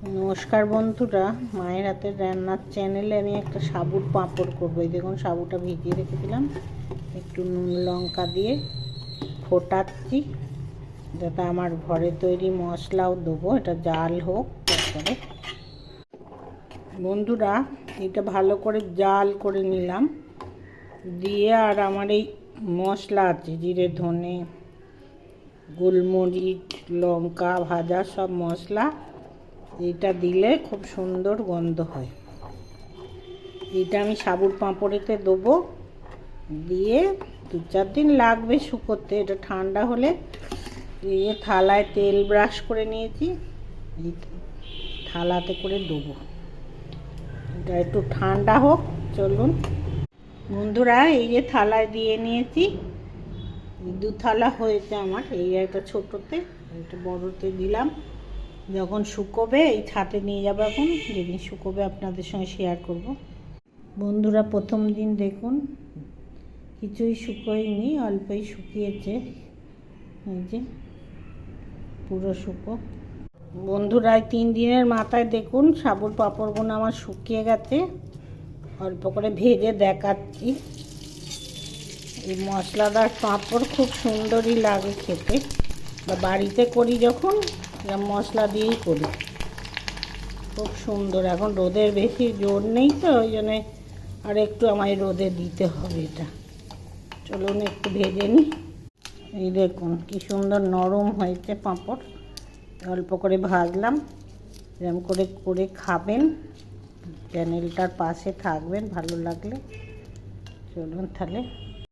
নমস্কার বন্ধুরা, মায়ের হাতের রান্নার চ্যানেলে আমি একটা সাবুর পাঁপড় করবো। এই দেখুন, সাবুটা ভিজিয়ে রেখেছিলাম, একটু নুন লঙ্কা দিয়ে ফোটাচ্ছি যাতে আমার ঘরে তৈরি মশলাও দেবো, এটা জাল হোক। তারপরে বন্ধুরা এটা ভালো করে জাল করে নিলাম, দিয়ে আর আমার এই মশলা আছে, জিরে ধনে গোলমরিচ লঙ্কা ভাজা সব মশলা, এটা দিলে খুব সুন্দর গন্ধ হয়। এটা আমি সাবুর পাঁপড়েতে দেবো, দিয়ে 2-4 দিন লাগবে শুকোতে। এটা ঠান্ডা হলে এই থালায় তেল ব্রাশ করে নিয়েছি, এই থালাতে করে দেবো। এটা একটু ঠান্ডা হোক। চলুন বন্ধুরা, এই যে থালায় দিয়ে নিয়েছি, 2 থালা হয়েছে আমার। এই একটা ছোটোতে, একটা বড়োতে দিলাম। যখন শুকোবে এই ছাতে নিয়ে যাবো, এখন যেদিন শুকোবে আপনাদের সঙ্গে শেয়ার করব। বন্ধুরা প্রথম দিন দেখুন কিছুই শুকোয়নি, অল্পই শুকিয়েছে, এই যে পুরো শুকো। বন্ধুরা এই 3 দিনের মাথায় দেখুন সাবুর পাঁপড়গুলো আমার শুকিয়ে গেছে। অল্প করে ভেজে দেখাচ্ছি। এই মশলাদার পাঁপড় খুব সুন্দরই লাগে খেতে, বা বাড়িতে করি যখন মশলা দিয়েই করি, খুব সুন্দর। এখন রোদের বেশি জোর নেই তো, ওই জন্যে আর একটু আমায় রোদে দিতে হবে এটা। চলুন একটু ভেজে নিই। এই দেখুন কি সুন্দর নরম হয়েছে পাঁপড়। অল্প করে ভাজলাম। এরকম করে করে খাবেন, চ্যানেলটার পাশে থাকবেন ভালো লাগলে। চলুন তাহলে।